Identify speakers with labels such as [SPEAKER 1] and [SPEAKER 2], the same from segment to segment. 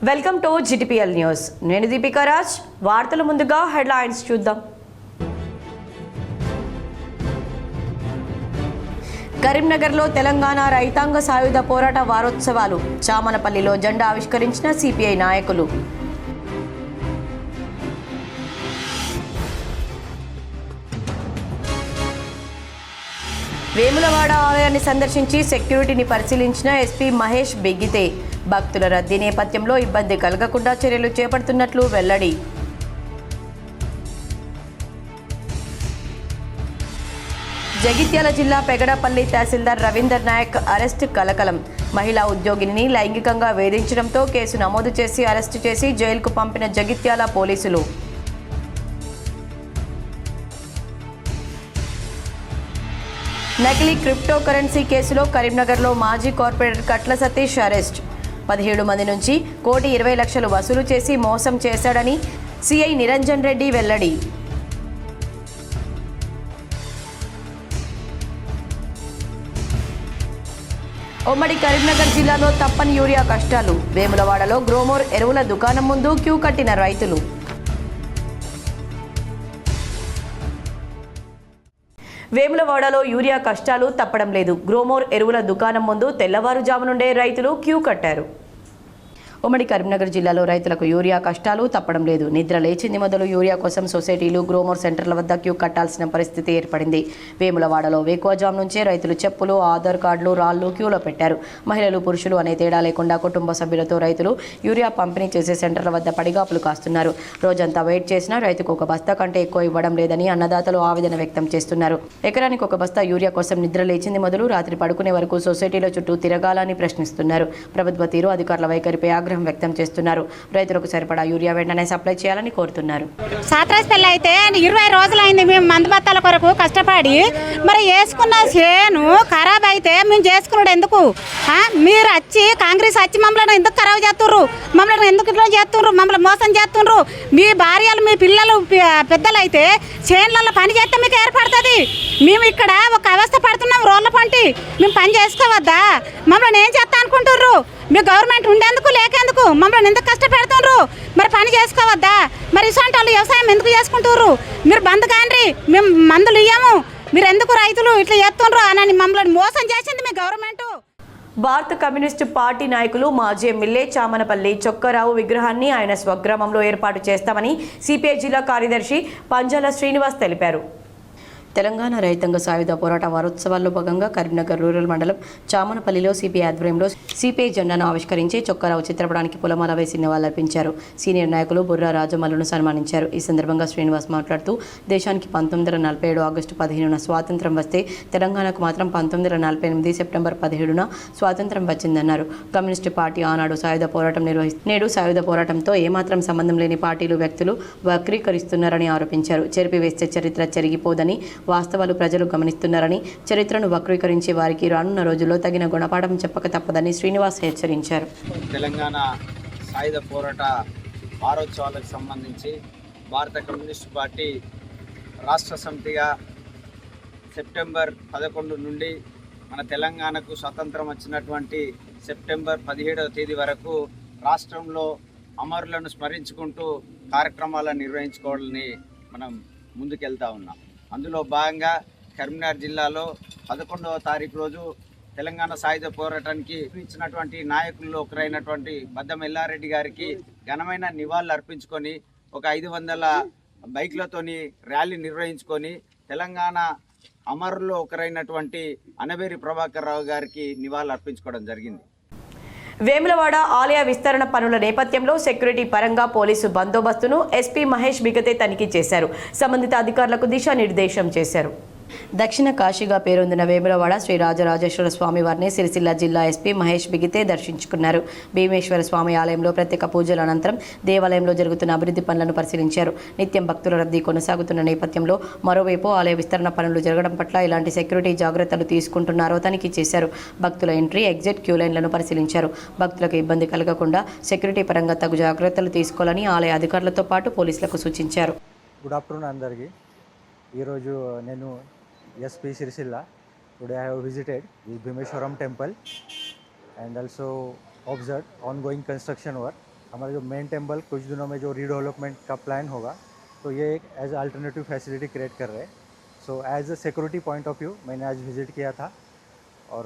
[SPEAKER 1] Welcome to GTPL news. నేను దీపికా రాజ్. వార్తల ముందుగా హెడ్లైన్స్ చూద్దాం. కరీంనగర్లో తెలంగాణ రైతాంగ సాయుధ పోరాట వారోత్సవాలు. చామనపల్లిలో జెండా ఆవిష్కరించిన సిపిఐ నాయకులు. వేములవాడ ఆలయాన్ని సందర్శించి సెక్యూరిటీని పరిశీలించిన ఎస్పీ మహేష్ బెగ్గితే. భక్తుల రద్దీ నేపథ్యంలో ఇబ్బంది కలగకుండా చర్యలు చేపడుతున్నట్లు వెల్లడి. జగిత్యాల జిల్లా పెగడపల్లి తహసీల్దార్ రవీందర్ నాయక్ అరెస్ట్ కలకలం. మహిళా ఉద్యోగిని లైంగికంగా వేధించడంతో కేసు నమోదు చేసి అరెస్టు చేసి జైలుకు పంపిన జగిత్యాల పోలీసులు. నకిలీ క్రిప్టో కరెన్సీ కేసులో కరీంనగర్లో మాజీ కార్పొరేటర్ కట్ల సతీష్ అరెస్ట్. 17 మంది నుంచి 1,20,00,000 వసూలు చేసి మోసం చేశాడని సిఐ నిరంజన్ రెడ్డి వెల్లడి. ఉమ్మడి కరీంనగర్ జిల్లాలో తప్పని యూరియా కష్టాలు. వేములవాడలో గ్రోమోర్ ఎరువుల దుకాణం ముందు క్యూ కట్టిన రైతులు. వేములవాడలో యూరియా కష్టాలు తప్పడం లేదు. గ్రోమోర్ ఎరువుల దుకాణం ముందు తెల్లవారుజాము నుండే రైతులు క్యూ కట్టారు. ఉమ్మడి కరీంనగర్ జిల్లాలో రైతులకు యూరియా కష్టాలు తప్పడం లేదు. నిద్ర లేచింది మొదలు యూరియా కోసం సొసైటీలు, గ్రోమోర్ సెంటర్ల వద్ద క్యూ కట్టాల్సిన పరిస్థితి ఏర్పడింది. వేములవాడలో వేకువజాము నుంచే రైతులు చెప్పులు, ఆధార్ కార్డులు, రాళ్లు క్యూలో పెట్టారు. మహిళలు, పురుషులు అనే తేడా లేకుండా కుటుంబ సభ్యులతో రైతులు యూరియా పంపిణీ చేసే సెంటర్ల వద్ద పడిగాపులు కాస్తున్నారు. రోజంతా వెయిట్ చేసినా రైతుకు ఒక బస్తా కంటే ఎక్కువ ఇవ్వడం లేదని అన్నదాతలు ఆవేదన వ్యక్తం చేస్తున్నారు. ఎకరానికి ఒక బస్తా యూరియా కోసం నిద్ర లేచింది మొదలు రాత్రి పడుకునే వరకు సొసైటీల చుట్టూ తిరగాలని ప్రశ్నిస్తున్నారు. ప్రభుత్వ తీరు, అధికారుల వైఖరిపై ఆగ్రహం వ్యక్తం చేస్తున్నారు. రైతులకు సరిపడా యూరియా వెంటనే సప్లై చేయాలని కోరుతున్నారు.
[SPEAKER 2] సాత్రాస్ పెళ్ళి అయితే 20 రోజులైంది మేము మందుబత్తాల కొరకు కష్టపడి, మరి వేసుకున్న చేను ఖరాబ్ అయితే మేము చేసుకున్నాడు ఎందుకు? మీరు వచ్చి కాంగ్రెస్ వచ్చి మమ్మల్ని ఎందుకు ఖరాబ్ చేస్తుర్రు? మమ్మల్ని ఎందుకు ఇట్లా చేస్తుర్రు? మమ్మల్ని మోసం చేస్తుండ్రు. మీ భార్యలు, మీ పిల్లలు పెద్దలు అయితే చేనులలో పని చేస్తే మీకు ఏర్పడుతుంది. మేము ఇక్కడ ఒక అవస్థ పడుతున్నాం రోడ్ల పంటి. మేము పని చేసుకోవద్దా? మమ్మల్ని ఏం చేస్తా అనుకుంటుర్రు? మీ గవర్నమెంట్ ఉండేందుకు లేకేందుకు మమ్మల్ని ఎందుకు కష్టపెడుతుండ్రు? మరి పని చేసుకోవద్దా? మరి ఇటువంటి వాళ్ళు వ్యవసాయం ఎందుకు చేసుకుంటుర్రు? మీరు బంద్ కాండ్రి, మేము మందులు ఇయ్యము, మీరు ఎందుకు రైతులు ఇట్లా చేస్తుండ్రు అని మమ్మల్ని మోసం చేసింది మీ గవర్నమెంట్.
[SPEAKER 1] భారత కమ్యూనిస్టు పార్టీ నాయకులు మాజీ ఎమ్మెల్యే చామనపల్లి చొక్కారావు విగ్రహాన్ని ఆయన స్వగ్రామంలో ఏర్పాటు చేస్తామని సిపిఐ జిల్లా కార్యదర్శి పంజాల శ్రీనివాస్ తెలిపారు. తెలంగాణ రైతాంగ సాయుధ పోరాట వారోత్సవాల్లో భాగంగా కరీంనగర్ రూరల్ మండలం చామనపల్లిలో సిపిఐ ఆధ్వర్యంలో సిపిఐ జెండాను ఆవిష్కరించి చొక్కారావు చిత్రపటానికి పూలమాల వేసి నివాళులర్పించారు. సీనియర్ నాయకులు బుర్రా రాజమల్లును సన్మానించారు. ఈ సందర్భంగా శ్రీనివాస్ మాట్లాడుతూ దేశానికి 1947 ఆగస్టు 15న స్వాతంత్ర్యం వస్తే తెలంగాణకు మాత్రం 1948 సెప్టెంబర్ 17న స్వాతంత్ర్యం వచ్చిందన్నారు. కమ్యూనిస్టు పార్టీ ఆనాడు సాయుధ పోరాటం నేడు సాయుధ పోరాటంతో ఏమాత్రం సంబంధం లేని పార్టీలు, వ్యక్తులు వక్రీకరిస్తున్నారని ఆరోపించారు. చెరిపివేస్తే చరిత్ర చెరిగిపోదని, వాస్తవాలు ప్రజలు గమనిస్తున్నారని, చరిత్రను వక్రీకరించే వారికి రానున్న రోజుల్లో తగిన గుణపాఠం చెప్పక తప్పదని శ్రీనివాస్ హెచ్చరించారు.
[SPEAKER 3] తెలంగాణ సాయుధ పోరాట వారోత్సవాలకు సంబంధించి భారత కమ్యూనిస్టు పార్టీ రాష్ట్ర సమితిగా సెప్టెంబర్ 11 నుండి మన తెలంగాణకు స్వతంత్రం వచ్చినటువంటి సెప్టెంబర్ 17వ తేదీ వరకు రాష్ట్రంలో అమరులను స్మరించుకుంటూ కార్యక్రమాలను నిర్వహించుకోవాలని మనం ముందుకెళ్తా ఉన్నాం. అందులో భాగంగా కరీంనగర్ జిల్లాలో 11వ తారీఖు రోజు తెలంగాణ సాయుధ పోరాటానికి ఇచ్చినటువంటి నాయకుల్లో ఒకరైనటువంటి బద్దం ఎల్లారెడ్డి గారికి ఘనమైన నివాళులు అర్పించుకొని ఒక 500 బైక్లతోని ర్యాలీ నిర్వహించుకొని తెలంగాణ అమరుల్లో ఒకరైనటువంటి అనబేరి ప్రభాకర్ రావు గారికి నివాళులు అర్పించుకోవడం జరిగింది.
[SPEAKER 1] వేములవాడ ఆలయ విస్తరణ పనుల నేపథ్యంలో సెక్యూరిటీ పరంగా పోలీసు బందోబస్తును ఎస్పీ మహేష్ బిగతే తనిఖీ చేశారు. సంబంధిత అధికారులకు దిశానిర్దేశం చేశారు. దక్షిణ కాశీగా పేరొందిన వేములవాడ శ్రీ రాజరాజేశ్వర స్వామి వారిని సిరిసిల్ల జిల్లా ఎస్పీ మహేష్ బిగితే దర్శించుకున్నారు. భీమేశ్వర స్వామి ఆలయంలో ప్రత్యేక పూజల అనంతరం దేవాలయంలో జరుగుతున్న అభివృద్ధి పనులను పరిశీలించారు. నిత్యం భక్తుల రద్దీ కొనసాగుతున్న నేపథ్యంలో మరోవైపు ఆలయ విస్తరణ పనులు జరగడం పట్ల ఇలాంటి సెక్యూరిటీ జాగ్రత్తలు తీసుకుంటున్నారో తనిఖీ చేశారు. భక్తుల ఎంట్రీ, ఎగ్జిట్ క్యూ లైన్లను పరిశీలించారు. భక్తులకు ఇబ్బంది కలగకుండా సెక్యూరిటీ పరంగా తగు జాగ్రత్తలు తీసుకోవాలని ఆలయ అధికారులతో పాటు పోలీసులకు సూచించారు.
[SPEAKER 4] గుడ్ ఆఫ్టర్నూన్ అందరికీ. ఈరోజు నేను SP Sircilla. Today I have visited the Bhimeshwaram temple and also observed ongoing construction work. हमारा जो मेन टेम्पल कुछ दिनों में जो रीडेवलपमेंट का प्लान होगा, तो ये एक एज अल्टरनेटिव फैसिलिटी क्रिएट कर रहे हैं। So as a security point of view मैंने आज विज़िट किया था और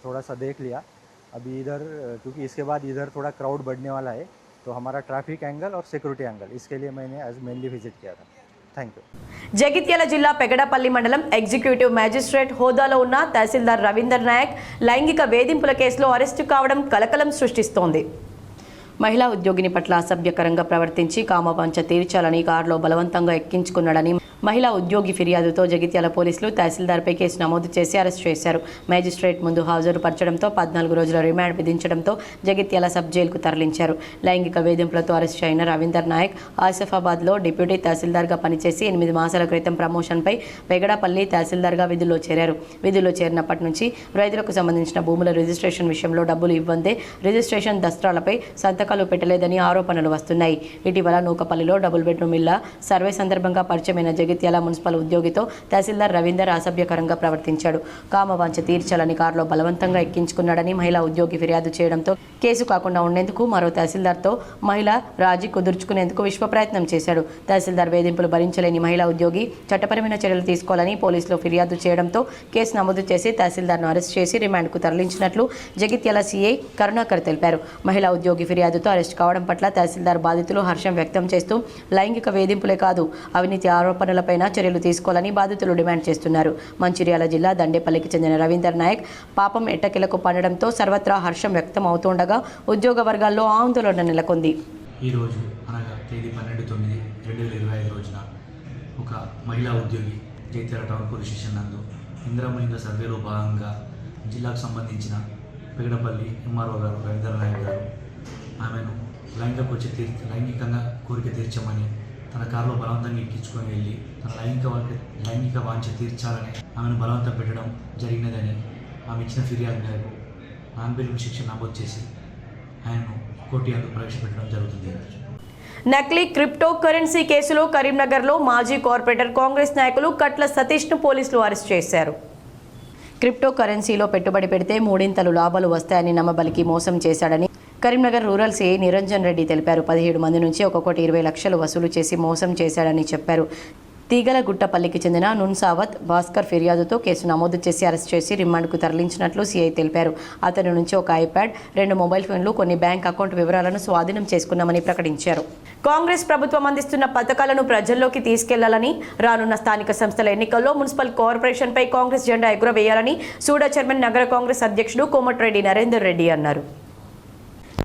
[SPEAKER 4] थोड़ा सा देख लिया। अभी इधर क्योंकि इसके बाद इधर थोड़ा क्राउड बढ़ने वाला है, तो हमारा ट्रैफिक एंगल और सिक्योरिटी एंगल इसके लिए मैंने आज मेनली विजिट किया था। Thank you.
[SPEAKER 1] జగిత్యాల జిల్లా పెగడపల్లి మండలం ఎగ్జిక్యూటివ్ మ్యాజిస్ట్రేట్ హోదాలో ఉన్న తహసీల్దార్ రవీందర్ నాయక్ లైంగిక వేధింపుల కేసులో అరెస్టు కావడం కలకలం సృష్టిస్తోంది. మహిళా ఉద్యోగిని పట్ల అసభ్యకరంగా ప్రవర్తించి కామవాంఛ తీర్చాలని కారులో బలవంతంగా ఎక్కించుకున్నాడని మహిళా ఉద్యోగి ఫిర్యాదుతో జగిత్యాల పోలీసులు తహసీల్దార్పై కేసు నమోదు చేసి అరెస్ట్ చేశారు. మేజిస్ట్రేట్ ముందు హాజరుపరచడంతో 14 రోజుల రిమాండ్ విధించడంతో జగిత్యాల సబ్ జైలుకు తరలించారు. లైంగిక వేధింపులతో అరెస్ట్ అయిన రవీందర్ నాయక్ ఆసిఫాబాద్లో డిప్యూటీ తహసీల్దార్గా పనిచేసి 8 మాసాల క్రితం ప్రమోషన్పై పెగడపల్లి తహసీల్దార్గా విధుల్లో చేరారు. విధుల్లో చేరినప్పటి నుంచి రైతులకు సంబంధించిన భూముల రిజిస్ట్రేషన్ విషయంలో డబ్బులు ఇవ్వందే రిజిస్ట్రేషన్ దస్త్రాలపై సంతకాలు పెట్టలేదని ఆరోపణలు వస్తున్నాయి. ఇటీవల నూకపల్లిలో డబుల్ బెడ్రూమ్ ఇళ్ల సర్వే సందర్భంగా పరిచయమైన జగిత్యాల మున్సిపల్ ఉద్యోగితో తహసీల్దార్ రవీందర్ అసభ్యకరంగా ప్రవర్తించాడు. కామవాంఛ తీర్చాలని కారులో బలవంతంగా ఎక్కించుకున్నాడని మహిళా ఉద్యోగి ఫిర్యాదు చేయడంతో కేసు కాకుండా ఉండేందుకు మరో తహసీల్దార్తో మహిళ రాజీ కుదుర్చుకునేందుకు విశ్వ ప్రయత్నం చేశాడు. తహసీల్దార్ వేధింపులు భరించలేని మహిళా ఉద్యోగి చట్టపరమైన చర్యలు తీసుకోవాలని పోలీసులు ఫిర్యాదు చేయడంతో కేసు నమోదు చేసి తహసీల్దార్ను అరెస్ట్ చేసి రిమాండ్కు తరలించినట్లు జగిత్యాల సీఐ కరుణాకర్ తెలిపారు. మహిళా ఉద్యోగి ఫిర్యాదుతో అరెస్ట్ కావడం పట్ల తహసీల్దార్ బాధితులు హర్షం వ్యక్తం చేస్తూ లైంగిక వేధింపులే కాదు అవినీతి ఆరోపణలపైన చర్యలు తీసుకోవాలని బాధితులు డిమాండ్ చేస్తున్నారు. మంచిర్యాల జిల్లా దండేపల్లికి చెందిన రవీందర్ నాయక్ పాపం ఎట్టకిలకు పండడంతో సర్వత్రా హర్షం వ్యక్తం అవుతుండగా ఉద్యోగ వర్గాల్లో ఆందోళన నెలకొంది.
[SPEAKER 5] ఈరోజు అనగా తేదీ 12/9/2025 రోజున ఒక మహిళా ఉద్యోగి జగిత్యాల టౌన్ పోలీస్ స్టేషన్ నందు ఇందిరామలింగ సర్వేలో భాగంగా జిల్లాకు సంబంధించిన పెగడపల్లి ఎంఆర్ఓ గారు రవీందర్ నాయక్ గారు ఆమెను లైంగికంగా కోరిక తీర్చమని తన కారులో బలవంతంగా ఎక్కించుకొని వెళ్ళి తన లైంగిక వాంఛ తీర్చాలని ఆమెను బలవంతం పెట్టడం జరిగినదని ఆమె ఇచ్చిన ఫిర్యాదు మేరకు నాన్ బెయిలబుల్ శిక్ష నమోదు చేసి ఆయనను కోర్టు యందు ప్రవేశపెట్టడం జరుగుతుంది.
[SPEAKER 1] నకిలీ క్రిప్టో కరెన్సీ కేసులో కరీంనగర్లో మాజీ కార్పొరేటర్ కాంగ్రెస్ నాయకులు కట్ల సతీష్ను పోలీసులు అరెస్ట్ చేశారు. క్రిప్టో కరెన్సీలో పెట్టుబడి పెడితే 3 లాభాలు వస్తాయని నమ్మబలికి మోసం చేశాడని కరీంనగర్ రూరల్ సిఐ నిరంజన్ రెడ్డి తెలిపారు. 17 మంది నుంచి 1,20 లక్షలు వసూలు చేసి మోసం చేశాడని చెప్పారు. తీగలగుట్టపల్లికి చెందిన నున్సావత్ భాస్కర్ ఫిర్యాదుతో కేసు నమోదు చేసి అరెస్ట్ చేసి రిమాండ్కు తరలించినట్లు సీఐ తెలిపారు. అతని నుంచి ఒక ఐప్యాడ్, 2 మొబైల్ ఫోన్లు, కొన్ని బ్యాంక్ అకౌంట్ వివరాలను స్వాధీనం చేసుకున్నామని ప్రకటించారు. కాంగ్రెస్ ప్రభుత్వం అందిస్తున్న పథకాలను ప్రజల్లోకి తీసుకెళ్లాలని, రానున్న స్థానిక సంస్థల ఎన్నికల్లో మున్సిపల్ కార్పొరేషన్పై కాంగ్రెస్ జెండా ఎగురవేయాలని సూడా చైర్మన్ నగర కాంగ్రెస్ అధ్యక్షుడు కోమటిరెడ్డి నరేందర్ రెడ్డి అన్నారు.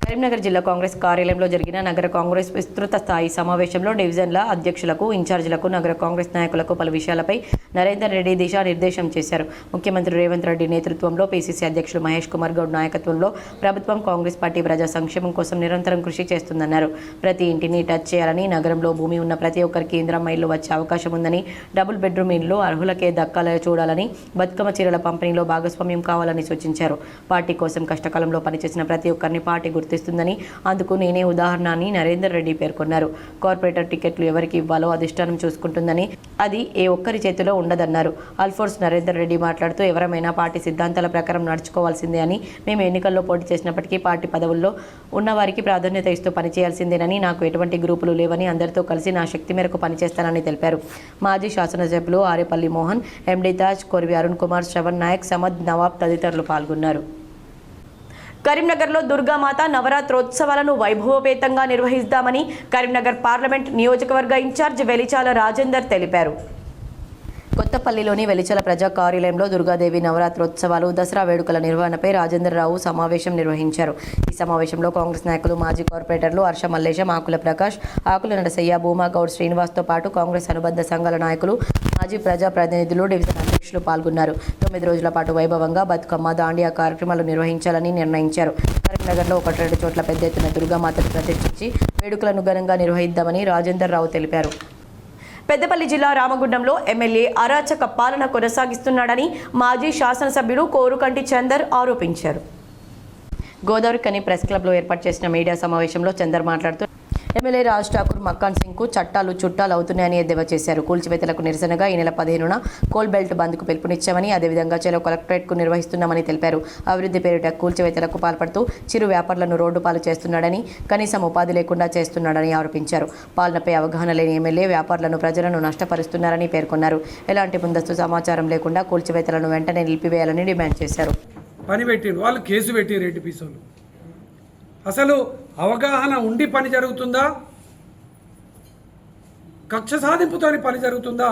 [SPEAKER 1] కరీంనగర్ జిల్లా కాంగ్రెస్ కార్యాలయంలో జరిగిన నగర కాంగ్రెస్ విస్తృత స్థాయి సమావేశంలో డివిజన్ల అధ్యక్షులకు, ఇన్ఛార్జీలకు, నగర కాంగ్రెస్ నాయకులకు పలు విషయాలపై నరేందర్ రెడ్డి దిశానిర్దేశం చేశారు. ముఖ్యమంత్రి రేవంత్ రెడ్డి నేతృత్వంలో పీసీసీ అధ్యక్షులు మహేష్ కుమార్ గౌడ్ నాయకత్వంలో ప్రభుత్వం కాంగ్రెస్ పార్టీ ప్రజా సంక్షేమం కోసం నిరంతరం కృషి చేస్తుందన్నారు. ప్రతి ఇంటిని టచ్ చేయాలని, నగరంలో భూమి ఉన్న ప్రతి ఒక్కరికి ఇందిరమ్మ ఇల్లు వచ్చే అవకాశం ఉందని, డబుల్ బెడ్రూమ్ ఇల్లు అర్హులకే దక్కాలని చూడాలని, బతుకమ్మ చీరల పంపిణీలో భాగస్వామ్యం కావాలని సూచించారు. పార్టీ కోసం కష్టకాలంలో పనిచేసిన ప్రతి ఒక్కరిని పార్టీ గుర్తిస్తుందని, అందుకు నేనే ఉదాహరణ అని నరేందర్ రెడ్డి పేర్కొన్నారు. కార్పొరేటర్ టికెట్లు ఎవరికి ఇవ్వాలో అధిష్టానం చూసుకుంటుందని, అది ఏ ఒక్కరి చేతిలో ఉండదన్నారు. అల్ఫోర్స్ నరేందర్ రెడ్డి మాట్లాడుతూ, ఎవరమైనా పార్టీ సిద్ధాంతాల ప్రకారం నడుచుకోవాల్సిందే అని, మేము ఎన్నికల్లో పోటీ చేసినప్పటికీ పార్టీ పదవుల్లో ఉన్నవారికి ప్రాధాన్యత ఇస్తూ పనిచేయాల్సిందేనని, నాకు ఎటువంటి గ్రూపులు లేవని, అందరితో కలిసి నా శక్తి మేరకు పనిచేస్తానని తెలిపారు. మాజీ శాసనసభ్యులు ఆరేపల్లి మోహన్, ఎండి తాజ్, కొరివి అరుణ్ కుమార్, శ్రవణ్ నాయక్, సమద్ నవాబ్ తదితరులు పాల్గొన్నారు. కరీంనగర్లో దుర్గామాత నవరాత్రోత్సవాలను వైభవపేతంగా నిర్వహిస్తామని కరీంనగర్ పార్లమెంట్ నియోజకవర్గ ఇన్ఛార్జ్ వెలిచాల రాజేందర్ తెలిపారు. కొత్తపల్లిలోని వెలిచల ప్రజా కార్యాలయంలో దుర్గాదేవి నవరాత్రోత్సవాలు, దసరా వేడుకల నిర్వహణపై రాజేందర్ రావు సమావేశం నిర్వహించారు. ఈ సమావేశంలో కాంగ్రెస్ నాయకులు, మాజీ కార్పొరేటర్లు హర్ష మల్లేశం, ఆకుల ప్రకాష్, ఆకుల నరసయ్య, భూమా గౌడ్ శ్రీనివాస్తో పాటు కాంగ్రెస్ అనుబంధ సంఘాల నాయకులు, మాజీ ప్రజాప్రతినిధులు, డివిజన్ అధ్యక్షులు పాల్గొన్నారు. 9 రోజుల పాటు వైభవంగా బతుకమ్మ, దాండియా కార్యక్రమాలు నిర్వహించాలని నిర్ణయించారు. కరీంనగర్లో 1-2 చోట్ల పెద్ద ఎత్తున దుర్గామాతను ప్రతిష్ఠించి వేడుకలను ఘనంగా నిర్వహిద్దామని రాజేందర్ రావు తెలిపారు. పెద్దపల్లి జిల్లా రామగుండంలో ఎమ్మెల్యే అరాచక పాలన కొనసాగిస్తున్నాడని మాజీ శాసనసభ్యుడు కోరుకంటి చందర్ ఆరోపించారు. గోదావరి కని ప్రెస్ క్లబ్లో ఏర్పాటు చేసిన మీడియా సమావేశంలో చందర్ మాట్లాడుతూ, ఎమ్మెల్యే రాజ్ ఠాకూర్ మక్కాన్ సింగ్ కు చట్టాలు చుట్టాలు అవుతున్నాయని ఎద్దేవా చేశారు. కూల్చివేతలకు నిరసనగా ఈ నెల 15న కోల్ బెల్ట్ బంద్ కు పిలుపునిచ్చామని, అదేవిధంగా చెలో కలెక్టరేట్ కు నిర్వహిస్తున్నామని తెలిపారు. అభివృద్ధి పేరిట కూల్చివేతలకు పాల్పడుతూ చిరు వ్యాపారులను రోడ్డు పాలు చేస్తున్నాడని, కనీసం ఉపాధి లేకుండా చేస్తున్నాడని ఆరోపించారు. పాలనపై అవగాహన లేని ఎమ్మెల్యే వ్యాపారులను, ప్రజలను నష్టపరుస్తున్నారని పేర్కొన్నారు. ఎలాంటి ముందస్తు సమాచారం లేకుండా కూల్చివేతలను వెంటనే నిలిపివేయాలని డిమాండ్ చేశారు.
[SPEAKER 6] పని పెట్టిండు, వాళ్ళు కేసు పెట్టి రెడ్డి పీసోళ్ళు. అసలు అవగాహన ఉండి పని జరుగుతుందా, కక్ష సాధింపుతోని పని జరుగుతుందా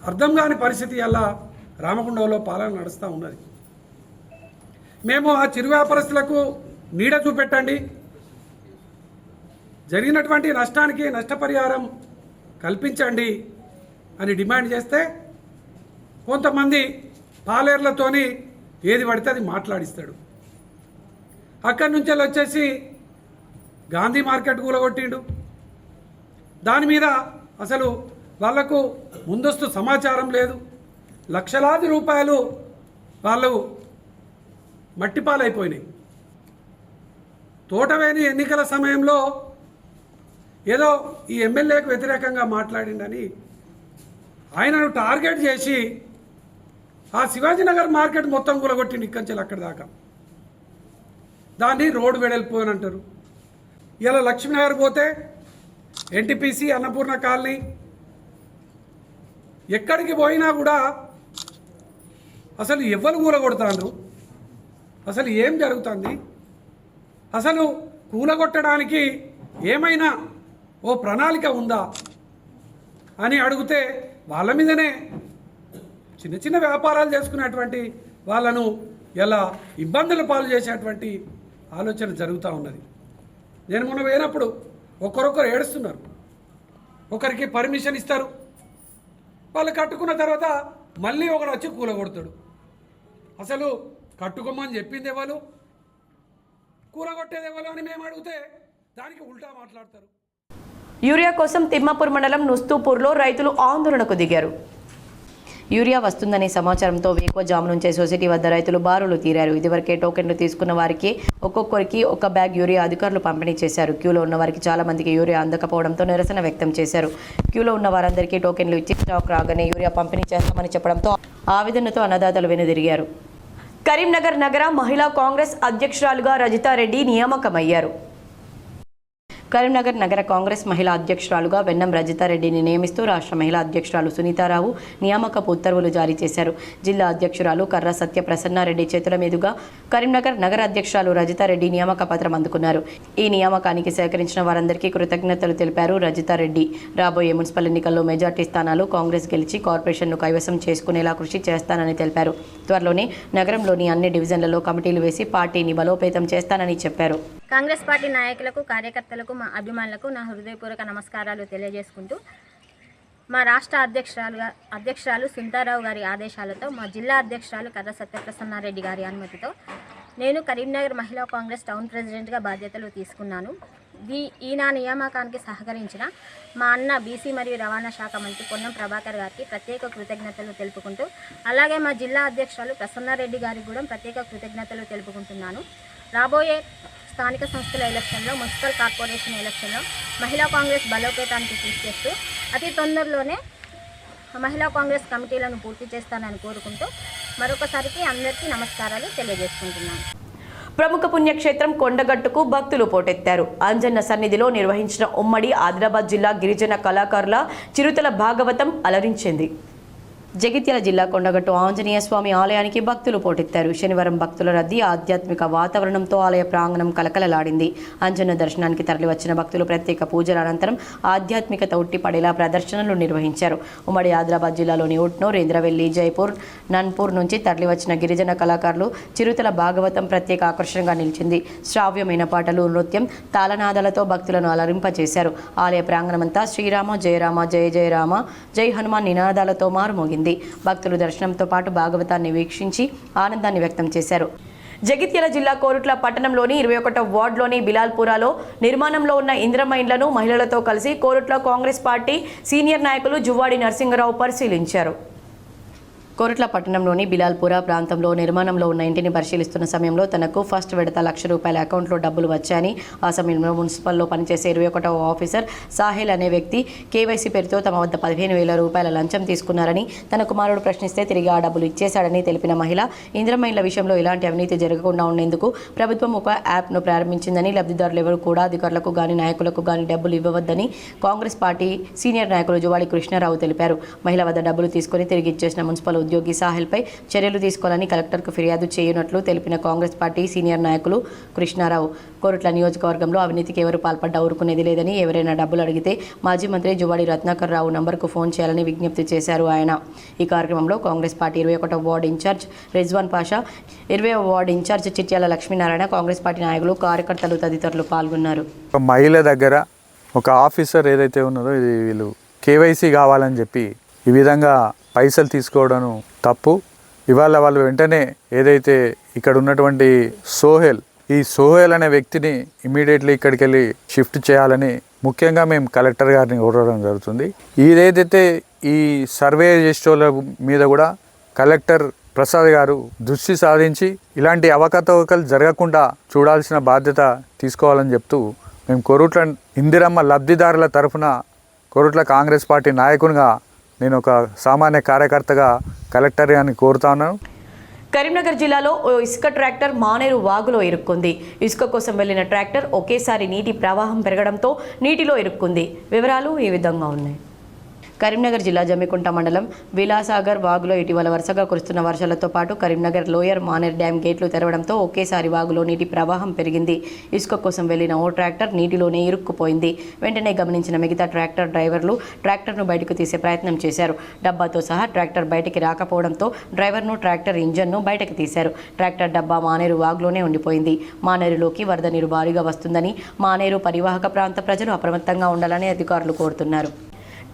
[SPEAKER 6] అర్థం కాని పరిస్థితి అలా రామగుండంలో పాలన నడుస్తూ ఉన్నది. మేము ఆ చిరు వ్యాపారస్తులకు నీడ చూపెట్టండి, జరిగినటువంటి నష్టానికి నష్టపరిహారం కల్పించండి అని డిమాండ్ చేస్తే కొంతమంది పాలేర్లతోని ఏది పడితే అది మాట్లాడిస్తాడు. అక్కడి నుంచి వచ్చేసి గాంధీ మార్కెట్ కూలగొట్టిండు. దాని మీద అసలు వాళ్లకు ముందస్తు సమాచారం లేదు. లక్షలాది రూపాయలు వాళ్ళు మట్టిపాలైపోయినాయి. తోటవేని ఎన్నికల సమయంలో ఏదో ఈ ఎమ్మెల్యేకు వ్యతిరేకంగా మాట్లాడిండని ఆయనను టార్గెట్ చేసి ఆ శివాజీనగర్ మార్కెట్ మొత్తం కూలగొట్టిండు, ఇక్కడి నుంచి అక్కడి దాకా. దాన్ని రోడ్డు వెడల్పు అని అంటారు. ఇలా లక్ష్మీనగర్ పోతే ఎన్టీపీసీ, అన్నపూర్ణ కాలనీ, ఎక్కడికి పోయినా కూడా అసలు ఎవరు కూలగొడతారు, అసలు ఏం జరుగుతుంది, అసలు కూలగొట్టడానికి ఏమైనా ఓ ప్రణాళిక ఉందా అని అడిగితే వాళ్ళ మీదనే చిన్న చిన్న వ్యాపారాలు చేసుకునేటువంటి వాళ్ళను ఎలా ఇబ్బందులు పాలు చేసేటువంటి ఆలోచన జరుగుతూ ఉన్నది. నేను మొన్న పోయినప్పుడు ఒకరొకరు ఏడుస్తున్నారు. ఒకరికి పర్మిషన్ ఇస్తారు, వాళ్ళు కట్టుకున్న తర్వాత మళ్ళీ ఒకడు వచ్చి కూలగొడతాడు. అసలు కట్టుకోమని చెప్పింది ఎవరు, కూలగొట్టేది ఎవరు అని మేము అడిగితే దానికి ఉల్టా మాట్లాడతారు.
[SPEAKER 1] యూరియా కోసం తిమ్మాపూర్ మండలం నుస్తూపూర్లో రైతులు ఆందోళనకు దిగారు. యూరియా వస్తుందనే సమాచారంతో వేకువజాము నుంచే సొసైటీ వద్ద రైతులు బారులు తీరారు. ఇదివరకే టోకెన్లు తీసుకున్న వారికి ఒక్కొక్కరికి ఒక బ్యాగ్ యూరియా అధికారులు పంపిణీ చేశారు. క్యూలో ఉన్న వారికి చాలా మందికి యూరియా అందకపోవడంతో నిరసన వ్యక్తం చేశారు. క్యూలో ఉన్న వారందరికీ టోకెన్లు ఇచ్చి స్టాక్ రాగానే యూరియా పంపిణీ చేస్తామని చెప్పడంతో ఆవేదనతో అన్నదాతలు వెనుదిరిగారు. కరీంనగర్ నగర మహిళా కాంగ్రెస్ అధ్యక్షురాలుగా రజితారెడ్డి నియామకమయ్యారు. కరీంనగర్ నగర కాంగ్రెస్ మహిళా అధ్యక్షురాలుగా వెన్నం రజితారెడ్డిని నియమిస్తూ రాష్ట్ర మహిళా అధ్యక్షురాలు సునీతారావు నియామకపు ఉత్తర్వులు జారీ చేశారు. జిల్లా అధ్యక్షురాలు కర్ర సత్య ప్రసన్నారెడ్డి చేతుల మీదుగా కరీంనగర్ నగర అధ్యక్షురాలు రజితారెడ్డి నియామక పత్రం అందుకున్నారు. ఈ నియామకానికి సహకరించిన వారందరికీ కృతజ్ఞతలు తెలిపారు రజితారెడ్డి. రాబోయే మున్సిపల్ ఎన్నికల్లో మెజార్టీ స్థానాలు కాంగ్రెస్ గెలిచి కార్పొరేషన్ను కైవసం చేసుకునేలా కృషి చేస్తానని తెలిపారు. త్వరలోనే నగరంలోని అన్ని డివిజన్లలో కమిటీలు వేసి పార్టీని బలోపేతం చేస్తానని చెప్పారు.
[SPEAKER 7] కాంగ్రెస్ పార్టీ నాయకులకు, కార్యకర్తలకు, మా అభిమానులకు నా హృదయపూర్వక నమస్కారాలు తెలియజేసుకుంటూ, మా రాష్ట్ర అధ్యక్షురాలు సునీతారావు గారి ఆదేశాలతో, మా జిల్లా అధ్యక్షురాలు కర్ర సత్యప్రసన్నారెడ్డి గారి అనుమతితో నేను కరీంనగర్ మహిళా కాంగ్రెస్ టౌన్ ప్రెసిడెంట్గా బాధ్యతలు తీసుకున్నాను. ఈ నా నియామకానికి సహకరించిన మా అన్న బీసీ మరియు రవాణా శాఖ మంత్రి పొన్నం ప్రభాకర్ గారికి ప్రత్యేక కృతజ్ఞతలు తెలుపుకుంటూ, అలాగే మా జిల్లా అధ్యక్షురాలు ప్రసన్నారెడ్డి గారికి కూడా ప్రత్యేక కృతజ్ఞతలు తెలుపుకుంటున్నాను. రాబోయే స్థానిక సంస్థల ఎలక్షన్లో, మున్సిపల్ కార్పొరేషన్ ఎలక్షన్లో మహిళా కాంగ్రెస్ బలోపేతానికి కృషి చేస్తూ అతి తొందరలోనే మహిళా కాంగ్రెస్ కమిటీలను పూర్తి చేస్తానని కోరుకుంటూ మరొకసారికి అందరికీ నమస్కారాలు తెలియజేసుకుంటున్నాను.
[SPEAKER 1] ప్రముఖ పుణ్యక్షేత్రం కొండగట్టుకు భక్తులు పోటెత్తారు. అంజన్న సన్నిధిలో నిర్వహించిన ఉమ్మడి ఆదిలాబాద్ జిల్లా గిరిజన కళాకారుల చిరుతల భాగవతం అలరించింది. జగిత్యాల జిల్లా కొండగట్టు ఆంజనేయ స్వామి ఆలయానికి భక్తులు పోటెత్తారు. శనివారం భక్తుల రద్దీ ఆధ్యాత్మిక వాతావరణంతో ఆలయ ప్రాంగణం కలకలలాడింది. అంజన్న దర్శనానికి తరలివచ్చిన భక్తులు ప్రత్యేక పూజల అనంతరం ఆధ్యాత్మికత ఉట్టిపడేలా ప్రదర్శనలు నిర్వహించారు. ఉమ్మడి ఆదిలాబాద్ జిల్లాలోని ఉట్నూర్, ఇంద్రవెల్లి, జైపూర్, నన్పూర్ నుంచి తరలివచ్చిన గిరిజన కళాకారులు చిరుతల భాగవతం ప్రత్యేక ఆకర్షణగా నిలిచింది. శ్రావ్యమైన పాటలు, నృత్యం, తాళనాదాలతో భక్తులను అలరింపచేశారు. ఆలయ ప్రాంగణమంతా శ్రీరామ జయ రామ జయ జయ రామ జై హనుమాన్ నినాదాలతో మారుమోగింది. భక్తులు దర్శనంతో పాటు భాగవతాన్ని వీక్షించి ఆనందాన్ని వ్యక్తం చేశారు. జగిత్యాల జిల్లా కోరుట్ల పట్టణంలోని 21వ వార్డులోని బిలాల్పురాలో నిర్మాణంలో ఉన్న ఇందిరమ్మ ఇండ్లను మహిళలతో కలిసి కోరుట్ల కాంగ్రెస్ పార్టీ సీనియర్ నాయకులు జువ్వాడి నరసింగరావు పరిశీలించారు. కోరుట్ల పట్టణంలోని బిలాల్పుర ప్రాంతంలో నిర్మాణంలో ఉన్న ఇంటిని పరిశీలిస్తున్న సమయంలో తనకు ఫస్ట్ విడత ₹1,00,000 అకౌంట్లో డబ్బులు వచ్చాయని ఆ సమయంలో మున్సిపల్లో పనిచేసే 21వ ఆఫీసర్ సాహిల్ అనే వ్యక్తి కేవైసీ పేరుతో తమ వద్ద ₹15,000 లంచం తీసుకున్నారని తన కుమారుడు ప్రశ్నిస్తే తిరిగి ఆ డబ్బులు ఇచ్చేశాడని తెలిపిన మహిళ ఇందిరమ్మ ఇళ్ల విషయంలో ఇలాంటి అవినీతి జరగకుండా ఉండేందుకు ప్రభుత్వం ఒక యాప్ను ప్రారంభించిందని లబ్ధిదారులు ఎవరు కూడా అధికారులకు గాని నాయకులకు గాని డబ్బులు ఇవ్వవద్దని కాంగ్రెస్ పార్టీ సీనియర్ నాయకులు జువాడి కృష్ణారావు తెలిపారు. మహిళ వద్ద డబ్బులు తీసుకుని తిరిగి ఇచ్చేసిన మున్సిపల్ ఉద్యోగి సాహిల్పై చర్యలు తీసుకోవాలని కలెక్టర్కు ఫిర్యాదు చేయనున్నట్లు తెలిపిన కాంగ్రెస్ పార్టీ సీనియర్ నాయకులు కృష్ణారావు కోరుట్ల నియోజకవర్గంలో అవినీతికి ఎవరు పాల్పడ్డా ఊరుకునేది లేదని ఎవరైనా డబ్బులు అడిగితే మాజీ మంత్రి జువాడి రత్నాకర్ రావు నంబర్కు ఫోన్ చేయాలని విజ్ఞప్తి చేశారు ఆయన. ఈ కార్యక్రమంలో కాంగ్రెస్ పార్టీ 21వ వార్డు ఇన్ఛార్జ్ రిజ్వాన్ పాషా, 20వ ward incharge Chityala Lakshminarayana, Congress party నాయకులు, కార్యకర్తలు తదితరులు పాల్గొన్నారు.
[SPEAKER 8] మహిళ దగ్గర ఒక ఆఫీసర్ ఏదైతే ఉన్నదో ఇది వీళ్ళు కేవైసీ కావాలని చెప్పి ఈ విధంగా పైసలు తీసుకోవడం తప్పు. ఇవాళ వాళ్ళు వెంటనే ఏదైతే ఇక్కడ ఉన్నటువంటి ఈ సోహెల్ అనే వ్యక్తిని ఇమీడియట్లీ ఇక్కడికి వెళ్ళి షిఫ్ట్ చేయాలని ముఖ్యంగా మేము కలెక్టర్ గారిని కోరడం జరుగుతుంది. ఏదైతే ఈ సర్వే చేసేటోళ్ళ మీద కూడా కలెక్టర్ ప్రసాద్ గారు దృష్టి సాధించి ఇలాంటి అవకతవకలు జరగకుండా చూడాల్సిన బాధ్యత తీసుకోవాలని చెప్తూ మేము కోరుట్ల ఇందిరమ్మ లబ్ధిదారుల తరఫున కోరుట్ల కాంగ్రెస్ పార్టీ నాయకునిగా నేను ఒక సామాన్య కార్యకర్తగా కలెక్టర్ గారిని కోరుతా ఉన్నాను.
[SPEAKER 1] కరీంనగర్ జిల్లాలో ఓ ఇసుక ట్రాక్టర్ మానేరు వాగులో ఇరుక్కుంది. ఇసుక కోసం వెళ్లిన ట్రాక్టర్ ఒకేసారి నీటి ప్రవాహం పెరగడంతో నీటిలో ఇరుక్కుంది. వివరాలు ఈ విధంగా ఉన్నాయి. కరీంనగర్ జిల్లా జమ్మికుంట మండలం విలాసాగర్ వాగులో ఇటీవల వరుసగా కురుస్తున్న వర్షాలతో పాటు కరీంనగర్ లోయర్ మానేర్ డ్యామ్ గేట్లు తెరవడంతో ఒకేసారి వాగులో నీటి ప్రవాహం పెరిగింది. ఇసుక కోసం వెళ్లిన ఓ ట్రాక్టర్ నీటిలోనే ఇరుక్కుపోయింది. వెంటనే గమనించిన మిగతా ట్రాక్టర్ డ్రైవర్లు ట్రాక్టర్ను బయటకు తీసే ప్రయత్నం చేశారు. డబ్బాతో సహా ట్రాక్టర్ బయటికి రాకపోవడంతో డ్రైవర్ను ట్రాక్టర్ ఇంజన్ను బయటకు తీశారు. ట్రాక్టర్ డబ్బా మానేరు వాగులోనే ఉండిపోయింది. మానేరులోకి వరద నీరు భారీగా వస్తుందని మానేరు పరివాహక ప్రాంత ప్రజలు అప్రమత్తంగా ఉండాలని అధికారులు కోరుతున్నారు.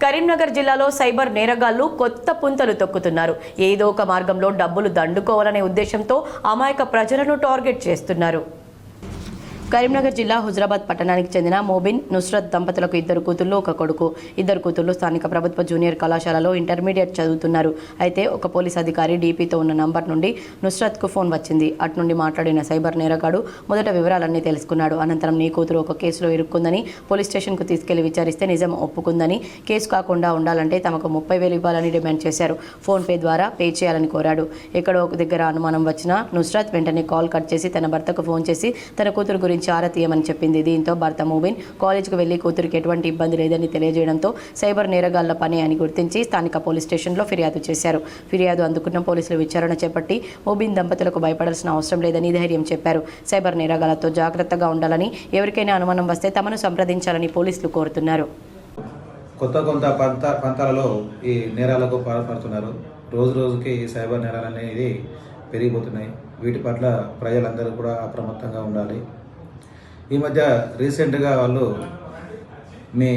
[SPEAKER 1] కరీంనగర్ జిల్లాలో సైబర్ నేరగాళ్లు కొత్త పుంతలు తొక్కుతున్నారు. ఏదో ఒక మార్గంలో డబ్బులు దండుకోవాలనే ఉద్దేశంతో అమాయక ప్రజలను టార్గెట్ చేస్తున్నారు. కరీంనగర్ జిల్లా హుజరాబాద్ పట్టణానికి చెందిన మోబిన్ నుస్రత్ దంపతులకు 2 కూతుళ్లు 1 కొడుకు. 2 కూతుళ్లు స్థానిక ప్రభుత్వ జూనియర్ కళాశాలలో ఇంటర్మీడియట్ చదువుతున్నారు. అయితే ఒక పోలీస్ అధికారి డీపీతో ఉన్న నంబర్ నుండి నుస్రత్కు ఫోన్ వచ్చింది. అటు నుండి మాట్లాడిన సైబర్ నేరగాడు మొదట వివరాలన్నీ తెలుసుకున్నాడు. అనంతరం నీ కూతురు ఒక కేసులో ఇరుక్కుందని పోలీస్ స్టేషన్కు తీసుకెళ్లి విచారిస్తే నిజం ఒప్పుకుందని, కేసు కాకుండా ఉండాలంటే తమకు 30,000 ఇవ్వాలని డిమాండ్ చేశారు. ఫోన్పే ద్వారా పే చేయాలని కోరాడు. ఎక్కడో ఒక దగ్గర అనుమానం వచ్చిన నుస్రత్ వెంటనే కాల్ కట్ చేసి తన భర్తకు ఫోన్ చేసి తన కూతురు గురించి ఆరా తీయమని చెప్పింది. దీంతో భర్త మూబిన్ కాలేజీకి వెళ్లి కూతురికి ఎటువంటి ఇబ్బంది లేదని తెలియజేయడంతో సైబర్ నేరగాళ్ల పని అని గుర్తించి స్థానిక పోలీస్ స్టేషన్లో ఫిర్యాదు చేశారు. ఫిర్యాదు అందుకున్న పోలీసులు విచారణ చేపట్టి మూబిన్ దంపతులకు భయపడాల్సిన అవసరం లేదని ధైర్యం చెప్పారు. సైబర్ నేరగాళ్లతో జాగ్రత్తగా ఉండాలని, ఎవరికైనా అనుమానం వస్తే తమను సంప్రదించాలని పోలీసులు కోరుతున్నారు.
[SPEAKER 9] కొంత ప్రాంతాలలో ఈ నేరాలకు పాల్పడుతున్నారు. రోజు రోజుకి ఈ సైబర్ నేరాలు అనేది పెరిగిపోతున్నాయి. వీటి పట్ల ప్రజలందరూ కూడా అప్రమత్తంగా ఉండాలి. ఈ మధ్య రీసెంట్గా వాళ్ళు మీ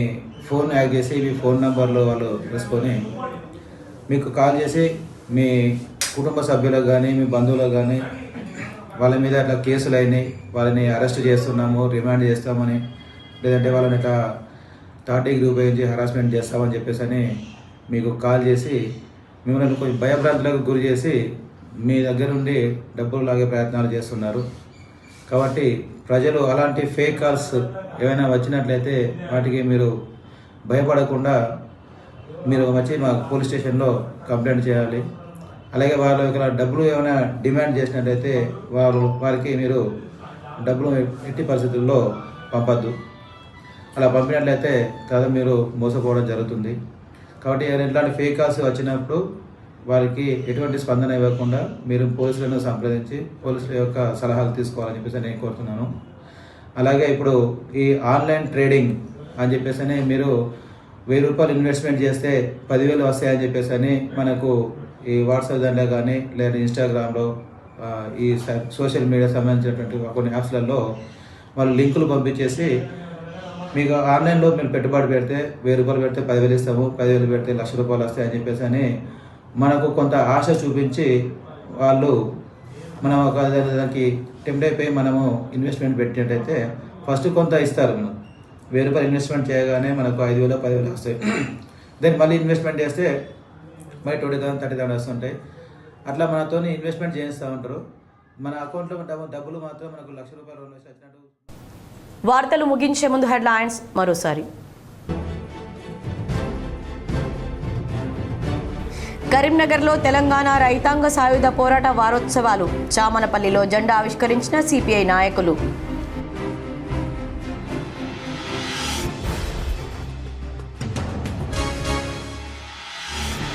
[SPEAKER 9] ఫోన్ హ్యాక్ చేసి మీ ఫోన్ నెంబర్లో వాళ్ళు తీసుకొని మీకు కాల్ చేసి మీ కుటుంబ సభ్యులకు కానీ మీ బంధువులకు కానీ వాళ్ళ మీద అట్లా కేసులు అయినాయి, వాళ్ళని అరెస్ట్ చేస్తున్నాము, రిమాండ్ చేస్తామని, లేదంటే వాళ్ళని ఇట్లా థర్డ్ డిగ్రీ ఉపయోగించి హరాస్మెంట్ చేస్తామని చెప్పేసి అని మీకు కాల్ చేసి మిమ్మల్ని కొంచెం భయభ్రాంతులకు గురి చేసి మీ దగ్గర నుండి డబ్బులు లాగే ప్రయత్నాలు చేస్తున్నారు. కాబట్టి ప్రజలు అలాంటి ఫేక్ కాల్స్ ఏమైనా వచ్చినట్లయితే వాటికి మీరు భయపడకుండా మీరు వచ్చి మా పోలీస్ స్టేషన్లో కంప్లైంట్ చేయాలి. అలాగే వాళ్ళు ఇక్కడ డబ్బులు ఏమైనా డిమాండ్ చేసినట్లయితే వారికి మీరు డబ్బులు ఎట్టి పరిస్థితుల్లో పంపద్దు. అలా పంపినట్లయితే కదా మీరు మోసపోవడం జరుగుతుంది. కాబట్టి ఇట్లాంటి ఫేక్ కాల్స్ వచ్చినప్పుడు వారికి ఎటువంటి స్పందన ఇవ్వకుండా మీరు పోలీసులను సంప్రదించి పోలీసుల యొక్క సలహాలు తీసుకోవాలని చెప్పేసి నేను కోరుతున్నాను. అలాగే ఇప్పుడు ఈ ఆన్లైన్ ట్రేడింగ్ అని చెప్పేసి మీరు ₹1000 ఇన్వెస్ట్మెంట్ చేస్తే 10,000 వస్తాయని చెప్పేసి మనకు ఈ వాట్సాప్ దాంట్లో కానీ లేదా ఇన్స్టాగ్రామ్లో ఈ సోషల్ మీడియా సంబంధించినటువంటి కొన్ని యాప్స్లలో వాళ్ళు లింకులు పంపించేసి మీకు ఆన్లైన్లో మీరు పెట్టుబడి పెడితే ₹1000 పెడితే 10,000 ఇస్తాము, 10,000 పెడితే ₹1,00,000 వస్తాయని చెప్పేసి మనకు కొంత ఆశ చూపించి వాళ్ళు మనం ఒక దానికి టెంప్ట్ అయిపోయి మనము ఇన్వెస్ట్మెంట్ పెట్టినట్టయితే ఫస్ట్ కొంత ఇస్తారు. మనం ₹1000 ఇన్వెస్ట్మెంట్ చేయగానే మనకు 5,000 10,000 వస్తాయి. దెన్ మళ్ళీ ఇన్వెస్ట్మెంట్ చేస్తే మరి 20,000 30,000 వస్తుంటాయి. అట్లా మనతో ఇన్వెస్ట్మెంట్ చేస్తూ ఉంటారు. మన అకౌంట్లో డబ్బులు మాత్రం మనకు ₹1,00,000 వచ్చినట్టు.
[SPEAKER 1] వార్తలు ముగించే ముందు హెడ్లైన్స్ మరోసారి. కరీంనగర్లో తెలంగాణ రైతాంగ సాయుధ పోరాట వారోత్సవాలు. చామనపల్లిలో జెండా ఆవిష్కరించిన సిపిఐ నాయకులు.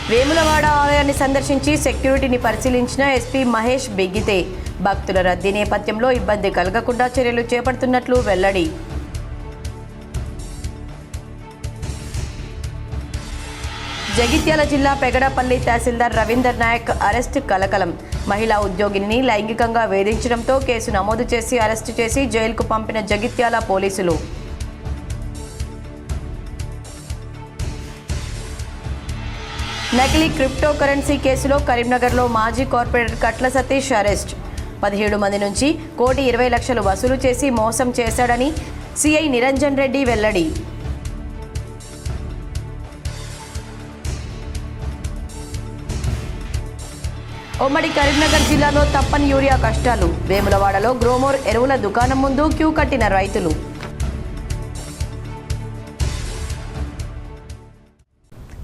[SPEAKER 1] వేములవాడ ఆలయాన్ని సందర్శించి సెక్యూరిటీని పరిశీలించిన ఎస్పీ మహేష్ బెగ్గితే. భక్తుల రద్దీ నేపథ్యంలో ఇబ్బంది కలగకుండా చర్యలు చేపడుతున్నట్లు వెల్లడి. జగిత్యాల జిల్లా పెగడపల్లి తహసీల్దార్ రవీందర్ నాయక్ అరెస్టు కలకలం. మహిళా ఉద్యోగిని లైంగికంగా వేధించడంతో కేసు నమోదు చేసి అరెస్టు చేసి జైలుకు పంపిన జగిత్యాల పోలీసులు. నకిలీ క్రిప్టో కరెన్సీ కేసులో కరీంనగర్లో మాజీ కార్పొరేటర్ కట్ల సతీష్ అరెస్ట్. 17 మంది నుంచి ₹1,20,00,000 వసూలు చేసి మోసం చేశాడని సిఐ నిరంజన్ రెడ్డి వెల్లడి. ఉమ్మడి కరీంనగర్ జిల్లాలో తప్పని యూరియా కష్టాలు. వేములవాడలో గ్రోమోర్ ఎరువుల దుకాణం ముందు క్యూ కట్టిన రైతులు.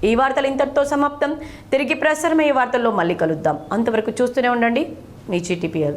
[SPEAKER 1] ఈ వార్తలు ఇంతటితో సమాప్తం. తిరిగి ప్రసారమయ్యే వార్తల్లో మళ్ళీ కలుద్దాం. అంతవరకు చూస్తూనే ఉండండి మీ GTPL.